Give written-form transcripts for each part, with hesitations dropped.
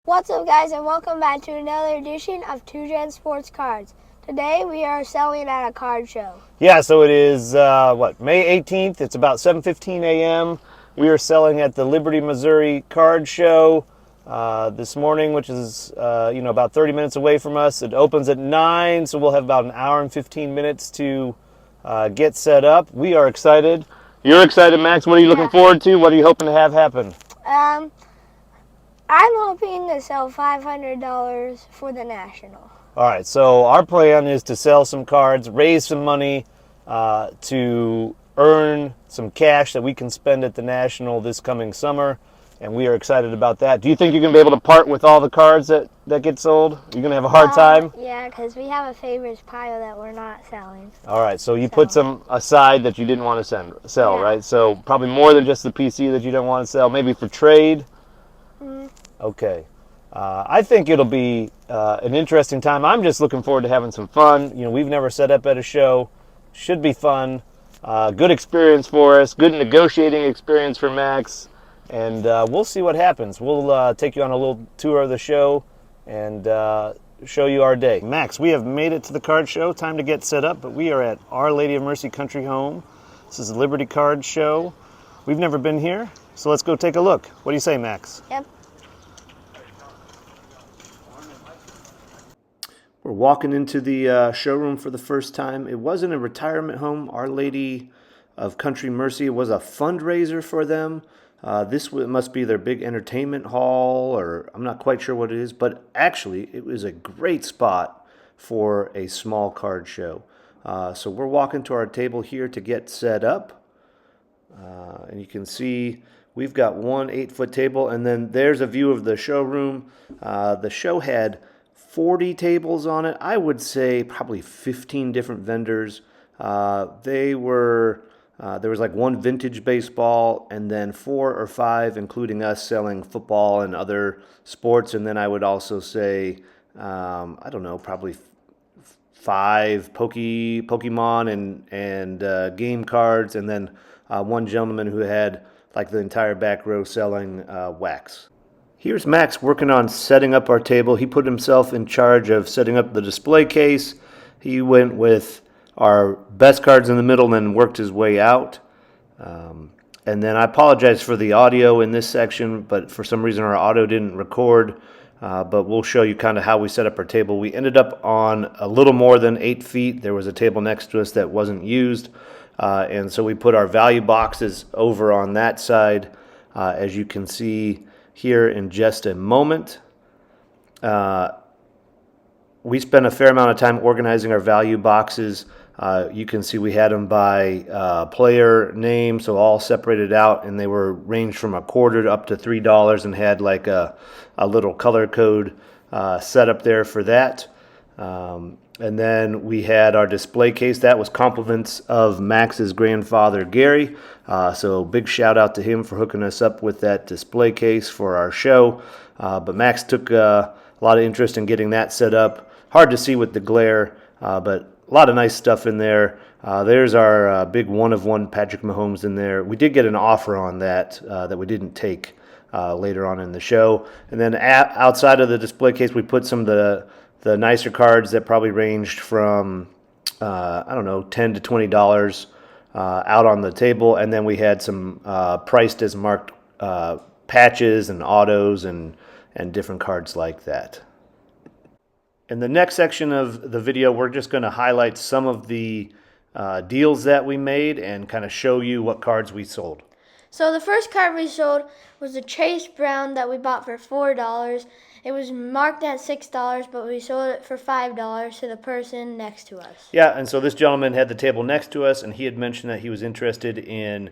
What's up, guys, and welcome back to another edition of 2Gen Sports Cards. Today we are selling at a card show. Yeah, so it is, May 18th. It's about 7:15 a.m. We are selling at the Liberty, Missouri card show this morning, which is, about 30 minutes away from us. It opens at 9, so we'll have about an hour and 15 minutes to get set up. We are excited. You're excited, Max. What are you looking forward to? What are you hoping to have happen? I'm hoping to sell $500 for the National. All right, so our plan is to sell some cards, raise some money to earn some cash that we can spend at the National this coming summer, and we are excited about that. Do you think you're going to be able to part with all the cards that get sold? You're going to have a hard time? Yeah, because we have a favorites pile that we're not selling. All right, so you put some aside that you didn't want to sell, Yeah. right? So probably more than just the PC that you don't want to sell, maybe for trade? Okay. I think it'll be an interesting time. I'm just looking forward to having some fun. We've never set up at a show. Should be fun. Good experience for us. Good negotiating experience for Max. And we'll see what happens. We'll take you on a little tour of the show and show you our day. Max, we have made it to the card show. Time to get set up, but we are at Our Lady of Mercy Country Home. This is the Liberty Card Show. We've never been here, so let's go take a look. What do you say, Max? Yep. We're walking into the showroom for the first time. It wasn't a retirement home. Our Lady of Country Mercy was a fundraiser for them. This must be their big entertainment hall, or I'm not quite sure what it is, but actually it was a great spot for a small card show. So we're walking to our table here to get set up. And you can see we've got one 8-foot table, and then there's a view of the showroom. The show had 40 tables on it. I would say probably 15 different vendors. There was like one vintage baseball, and then 4 or 5, including us, selling football and other sports. And then I would also say, probably 5 Pokemon and game cards, and then one gentleman who had like the entire back row selling wax. Here's Max working on setting up our table. He put himself in charge of setting up the display case. He went with our best cards in the middle and then worked his way out. And then I apologize for the audio in this section, but for some reason our audio didn't record. But we'll show you kind of how we set up our table. We ended up on a little more than 8 feet. There was a table next to us that wasn't used. And so we put our value boxes over on that side, as you can see here in just a moment. We spent a fair amount of time organizing our value boxes. You can see we had them by player name, so all separated out, and they were ranged from $1 to up to $3 and had like a little color code set up there for that. And then we had our display case. That was compliments of Max's grandfather, Gary. So big shout out to him for hooking us up with that display case for our show. But Max took a lot of interest in getting that set up. Hard to see with the glare, but a lot of nice stuff in there. There's our big one-of-one Patrick Mahomes in there. We did get an offer on that that we didn't take later on in the show. And then outside of the display case, we put some of the nicer cards that probably ranged from, $10 to $20 out on the table. And then we had some priced as marked patches and autos and different cards like that. In the next section of the video, we're just going to highlight some of the deals that we made and kind of show you what cards we sold. So the first card we sold was the Chase Brown that we bought for $4. It was marked at $6, but we sold it for $5 to the person next to us. Yeah, and so this gentleman had the table next to us, and he had mentioned that he was interested in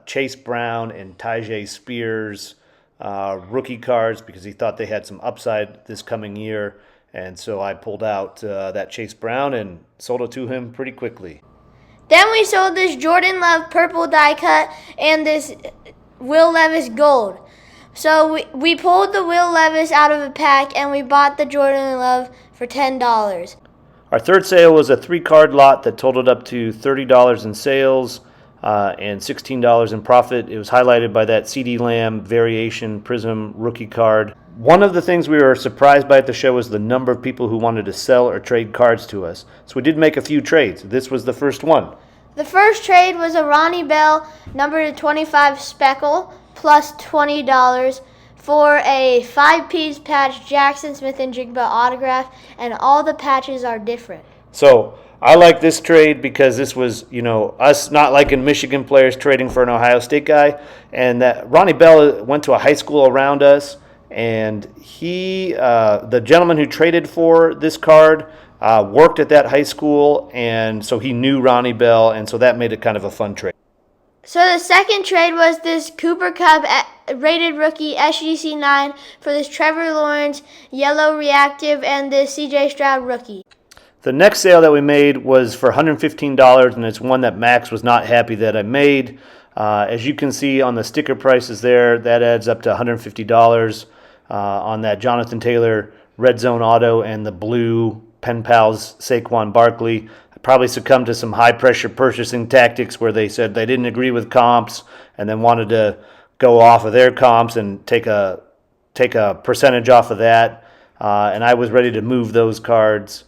Chase Brown and Tyjae Spears rookie cards because he thought they had some upside this coming year. And so I pulled out that Chase Brown and sold it to him pretty quickly. Then we sold this Jordan Love purple die cut and this Will Levis gold. So we pulled the Will Levis out of a pack and we bought the Jordan Love for $10. Our third sale was a 3-card lot that totaled up to $30 in sales and $16 in profit. It was highlighted by that CeeDee Lamb variation Prism rookie card. One of the things we were surprised by at the show was the number of people who wanted to sell or trade cards to us. So we did make a few trades. This was the first one. The first trade was a Ronnie Bell number 25 speckle plus $20 for a 5-piece patch Jackson Smith-Njigba autograph, and all the patches are different. So I like this trade because this was, us not liking Michigan players trading for an Ohio State guy, and that Ronnie Bell went to a high school around us, and he, the gentleman who traded for this card, worked at that high school, and so he knew Ronnie Bell, and so that made it kind of a fun trade. So the second trade was this Cooper Kupp rated rookie SGC 9 for this Trevor Lawrence yellow reactive and this CJ Stroud rookie. The next sale that we made was for $115, and it's one that Max was not happy that I made. As you can see on the sticker prices there, that adds up to $150 on that Jonathan Taylor Red Zone Auto and the blue Pen Pals Saquon Barkley. I probably succumbed to some high-pressure purchasing tactics where they said they didn't agree with comps and then wanted to go off of their comps and take a percentage off of that. And I was ready to move those cards,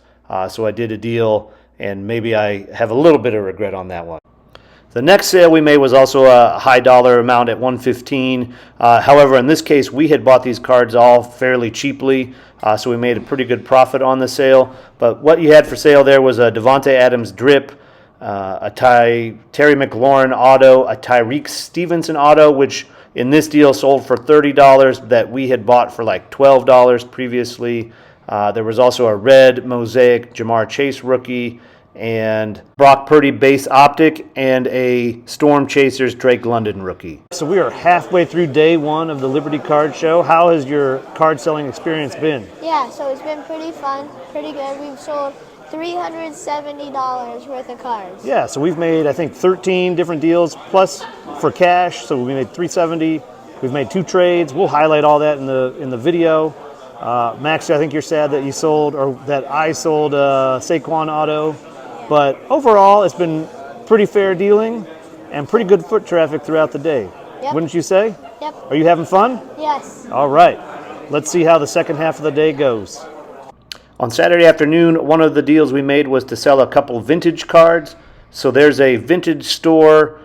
so I did a deal, and maybe I have a little bit of regret on that one. The next sale we made was also a high dollar amount at $115. However, in this case, we had bought these cards all fairly cheaply, so we made a pretty good profit on the sale. But what you had for sale there was a Devontae Adams drip, a Terry McLaurin auto, a Tyreek Stevenson auto, which in this deal sold for $30 that we had bought for like $12 previously. There was also a red mosaic Jamar Chase rookie, and Brock Purdy base optic, and a Storm Chasers Drake London rookie. So we are halfway through day one of the Liberty Card Show. How has your card selling experience been? Yeah, so it's been pretty fun, pretty good. We've sold $370 worth of cards. Yeah, so we've made, I think, 13 different deals, plus for cash, so we made $370. We've made 2 trades. We'll highlight all that in the video. Max, I think you're sad that you sold, or that I sold Saquon auto. But overall, it's been pretty fair dealing and pretty good foot traffic throughout the day. Yep. Wouldn't you say? Yep. Are you having fun? Yes. All right. Let's see how the second half of the day goes. On Saturday afternoon, one of the deals we made was to sell a couple vintage cards. So there's a vintage store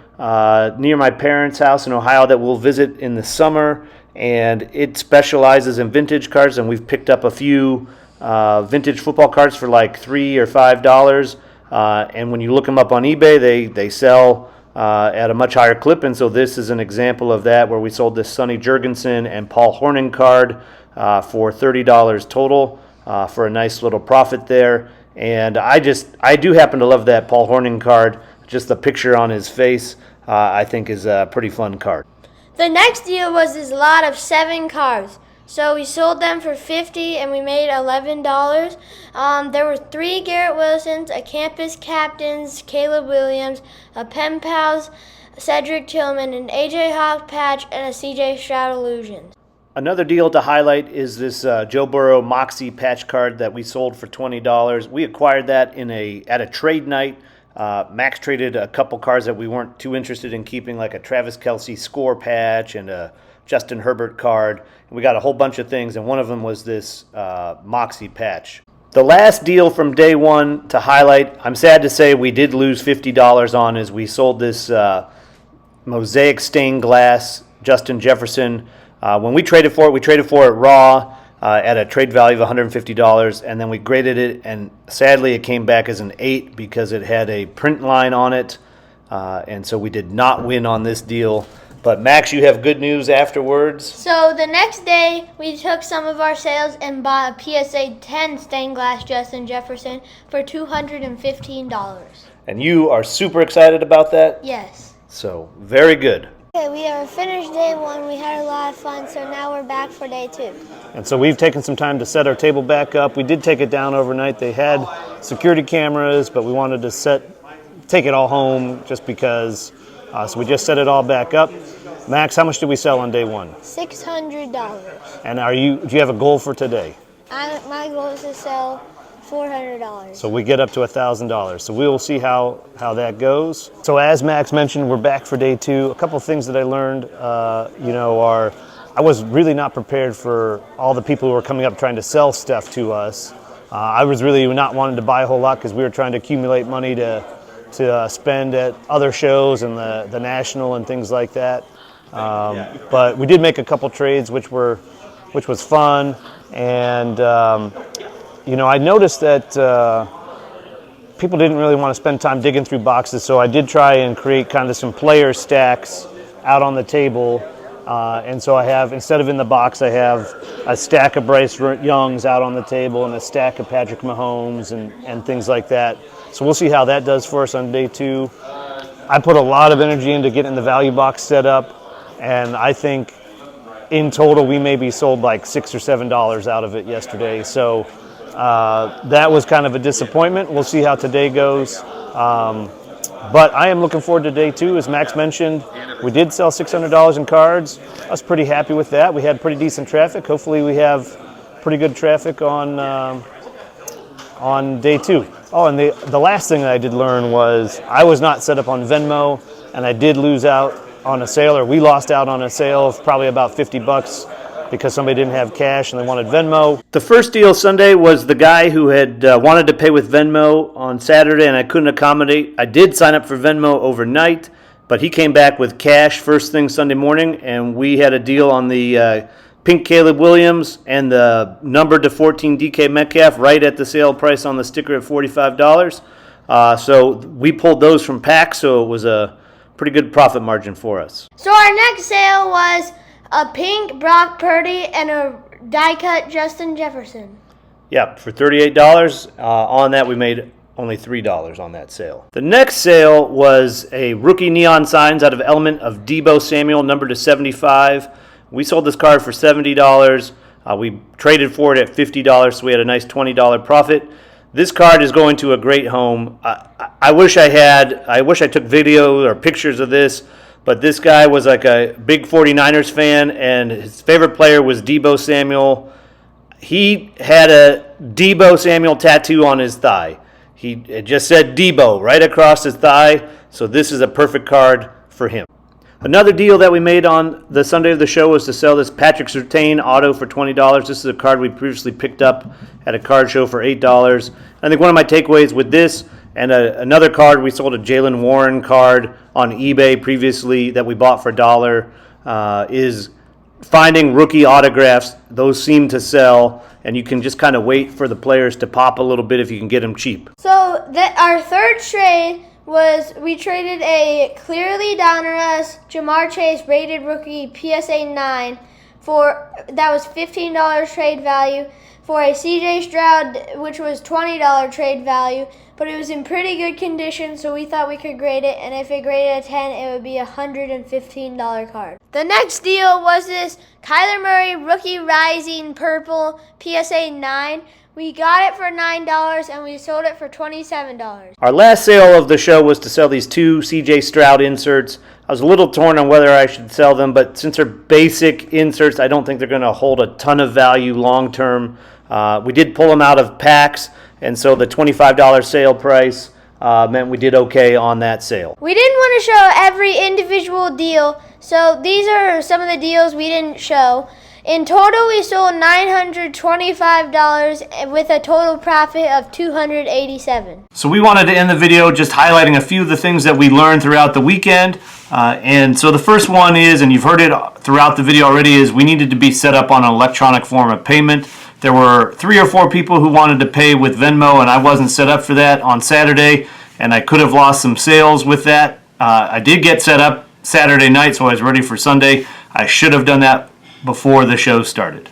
near my parents' house in Ohio that we'll visit in the summer, and it specializes in vintage cards, and we've picked up a few vintage football cards for like $3 or $5. And when you look them up on eBay, they sell at a much higher clip. And so this is an example of that, where we sold this Sonny Jurgensen and Paul Hornung card for $30 total for a nice little profit there. And I do happen to love that Paul Hornung card. Just the picture on his face, I think, is a pretty fun card. The next deal was this lot of 7 cards. So we sold them for $50 and we made $11. There were 3 Garrett Wilsons, a Campus Captains, Caleb Williams, a Pen Pals, Cedric Tillman, an AJ Hawk patch, and a CJ Stroud Illusions. Another deal to highlight is this Joe Burrow Moxie patch card that we sold for $20. We acquired that at a trade night. Max traded a couple cards that we weren't too interested in keeping, like a Travis Kelce score patch and a Justin Herbert card. We got a whole bunch of things, and one of them was this Moxie patch. The last deal from day one to highlight, I'm sad to say we did lose $50 on, is we sold this mosaic stained glass Justin Jefferson. When we traded for it raw at a trade value of $150, and then we graded it, and sadly it came back as an 8 because it had a print line on it, and so we did not win on this deal. But Max, you have good news afterwards. So the next day, we took some of our sales and bought a PSA 10 stained glass Justin Jefferson for $215. And you are super excited about that? Yes. So, very good. Okay, we are finished day 1. We had a lot of fun, so now we're back for day 2. And so we've taken some time to set our table back up. We did take it down overnight. They had security cameras, but we wanted to take it all home just because. So we just set it all back up. Max, how much did we sell on day 1? $600. And do you have a goal for today? My goal is to sell $400. So we get up to $1,000. So we will see how that goes. So as Max mentioned, we're back for day 2. A couple of things that I learned, are I was really not prepared for all the people who were coming up trying to sell stuff to us. I was really not wanting to buy a whole lot because we were trying to accumulate money to spend at other shows and the National and things like that. But we did make a couple trades, which was fun. And I noticed that people didn't really want to spend time digging through boxes, so I did try and create kind of some player stacks out on the table. And so I have, instead of in the box, I have a stack of Bryce Youngs out on the table and a stack of Patrick Mahomes and things like that. So we'll see how that does for us on day 2. I put a lot of energy into getting the value box set up, and I think in total we maybe sold like $6 or $7 out of it yesterday. So that was kind of a disappointment. We'll see how today goes. But I am looking forward to day 2. As Max mentioned, we did sell $600 in cards. I was pretty happy with that. We had pretty decent traffic. Hopefully we have pretty good traffic on day 2. Oh, and the last thing that I did learn was I was not set up on Venmo, and I did lose out on a sale, or we lost out on a sale of probably about $50 because somebody didn't have cash and they wanted Venmo. The first deal Sunday was the guy who had wanted to pay with Venmo on Saturday, and I couldn't accommodate. I did sign up for Venmo overnight, but he came back with cash first thing Sunday morning, and we had a deal on the pink Caleb Williams and the number to 14 DK Metcalf right at the sale price on the sticker at $45. So we pulled those from packs, so it was a pretty good profit margin for us. So our next sale was a pink Brock Purdy and a die cut Justin Jefferson. Yeah, for $38. On that, we made only $3 on that sale. The next sale was a rookie neon signs out of Element of Deebo Samuel, number to 75. We sold this card for $70. We traded for it at $50, so we had a nice $20 profit. This card is going to a great home. I wish I took video or pictures of this, but this guy was like a big 49ers fan, and his favorite player was Deebo Samuel. He had a Deebo Samuel tattoo on his thigh. It just said Deebo right across his thigh, so this is a perfect card for him. Another deal that we made on the Sunday of the show was to sell this Patrick Surtain auto for $20. This is a card we previously picked up at a card show for $8. I think one of my takeaways with this and another card, we sold a Jaylen Warren card on eBay previously that we bought for $1, is finding rookie autographs. Those seem to sell, and you can just kind of wait for the players to pop a little bit if you can get them cheap. So our third trade was we traded a clearly Donruss Jamar Chase rated rookie PSA 9 that was $15 trade value for a CJ Stroud, which was $20 trade value, but it was in pretty good condition, so we thought we could grade it, and if it graded a 10, it would be a $115 card. The next deal was this Kyler Murray rookie rising purple PSA 9. We got it for $9 and we sold it for $27. Our last sale of the show was to sell these 2 CJ Stroud inserts. I was a little torn on whether I should sell them, but since they're basic inserts, I don't think they're going to hold a ton of value long term. We did pull them out of packs, and so the $25 sale price meant we did okay on that sale. We didn't want to show every individual deal, so these are some of the deals we didn't show. In total, we sold $925 with a total profit of $287. So we wanted to end the video just highlighting a few of the things that we learned throughout the weekend. And so the first one is, and you've heard it throughout the video already, is we needed to be set up on an electronic form of payment. There were 3 or 4 people who wanted to pay with Venmo, and I wasn't set up for that on Saturday, and I could have lost some sales with that. I did get set up Saturday night, so I was ready for Sunday. I should have done that before the show started.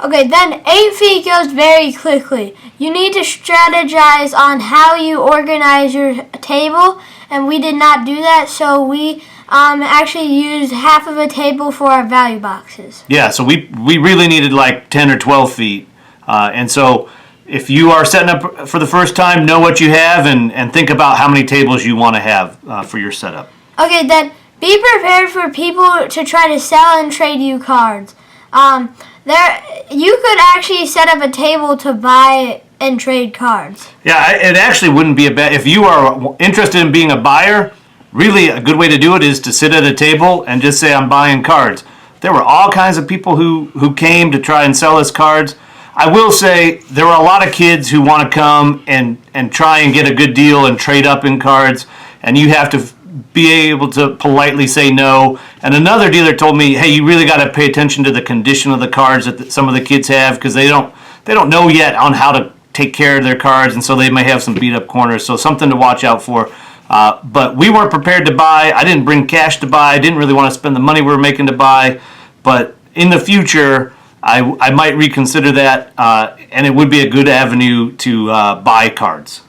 Okay, then 8 feet goes very quickly. You need to strategize on how you organize your table, and we did not do that, so we actually used half of a table for our value boxes. Yeah, so we really needed like 10 or 12 feet. And so if you are setting up for the first time, know what you have and think about how many tables you want to have for your setup. Okay, then be prepared for people to try to sell and trade you cards. You could actually set up a table to buy and trade cards. Yeah, it actually wouldn't be a bad. If you are interested in being a buyer, really a good way to do it is to sit at a table and just say, I'm buying cards. There were all kinds of people who came to try and sell us cards. I will say there were a lot of kids who want to come and try and get a good deal and trade up in cards, and you have to be able to politely say no. And another dealer told me, hey, you really got to pay attention to the condition of the cards that some of the kids have, because they don't know yet on how to take care of their cards, and so they may have some beat up corners. So something to watch out for. But we weren't prepared to buy. I didn't bring cash to buy. I didn't really want to spend the money we were making to buy. But in the future, I might reconsider that, and it would be a good avenue to buy cards.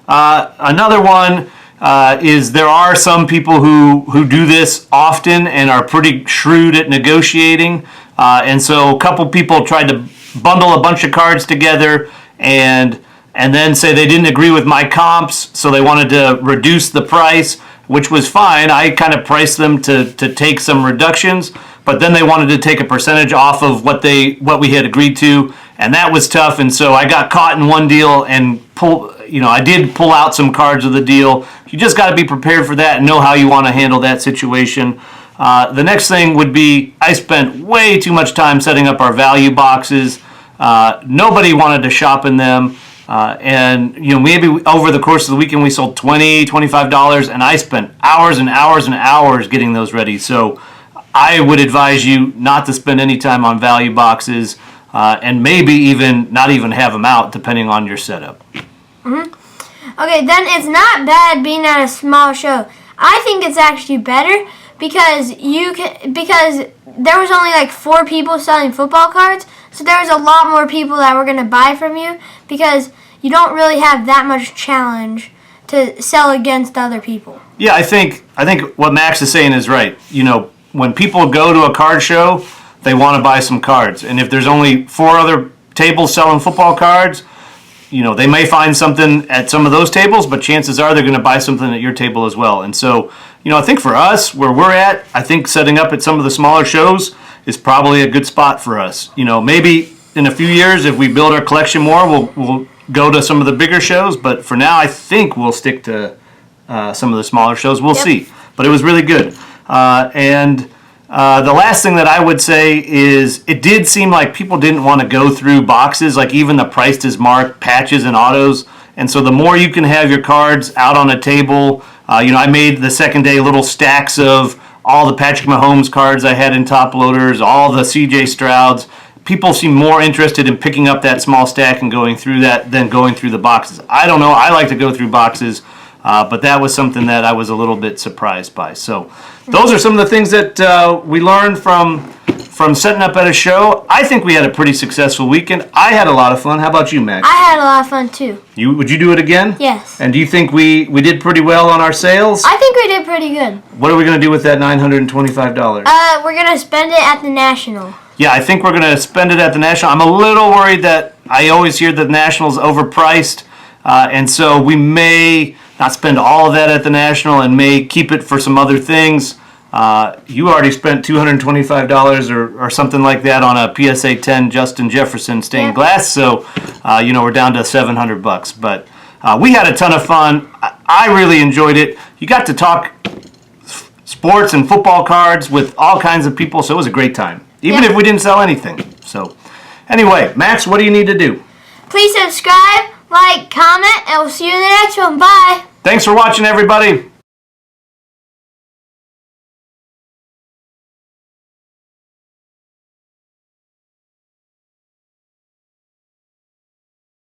Another one is there are some people who do this often and are pretty shrewd at negotiating. And so a couple people tried to bundle a bunch of cards together and then say they didn't agree with my comps, so they wanted to reduce the price, which was fine. I kind of priced them to take some reductions, but then they wanted to take a percentage off of what we had agreed to, and that was tough. And so I got caught in one deal and I did pull out some cards of the deal. You just got to be prepared for that and know how you want to handle that situation. The next thing would be I spent way too much time setting up our value boxes. Nobody wanted to shop in them. And maybe over the course of the weekend we sold $20, $25, and I spent hours and hours and hours getting those ready. So I would advise you not to spend any time on value boxes, and maybe not even have them out, depending on your setup. Okay, then it's not bad being at a small show. I think it's actually better because there was only like 4 people selling football cards, so there was a lot more people that were going to buy from you because you don't really have that much challenge to sell against other people. Yeah, I think what Max is saying is right. When people go to a card show, they want to buy some cards, and if there's only 4 other tables selling football cards, they may find something at some of those tables, but chances are they're going to buy something at your table as well. And so, I think for us, where we're at, I think setting up at some of the smaller shows is probably a good spot for us. Maybe in a few years, if we build our collection more, we'll go to some of the bigger shows. But for now, I think we'll stick to some of the smaller shows. We'll see. But it was really good. The last thing that I would say is it did seem like people didn't want to go through boxes, like even the priced is marked patches and autos. And so the more you can have your cards out on a table, I made the second day little stacks of all the Patrick Mahomes cards I had in top loaders, all the CJ Strouds. People seem more interested in picking up that small stack and going through that than going through the boxes. I don't know. I like to go through boxes. But that was something that I was a little bit surprised by. So those are some of the things that we learned from setting up at a show. I think we had a pretty successful weekend. I had a lot of fun. How about you, Max? I had a lot of fun too. Would you do it again? Yes. And do you think we did pretty well on our sales? I think we did pretty good. What are we going to do with that $925? We're going to spend it at the National. Yeah, I think we're going to spend it at the National. I'm a little worried that I always hear that the National's overpriced, and so we may not spend all of that at the National and may keep it for some other things. You already spent $225 or something like that on a PSA 10 Justin Jefferson stained glass, so we're down to $700. But we had a ton of fun. I really enjoyed it. You got to talk sports and football cards with all kinds of people, so it was a great time, even if we didn't sell anything. So anyway, Max, what do you need to do? Please subscribe, like, comment, and we'll see you in the next one. Bye. Thanks for watching, everybody.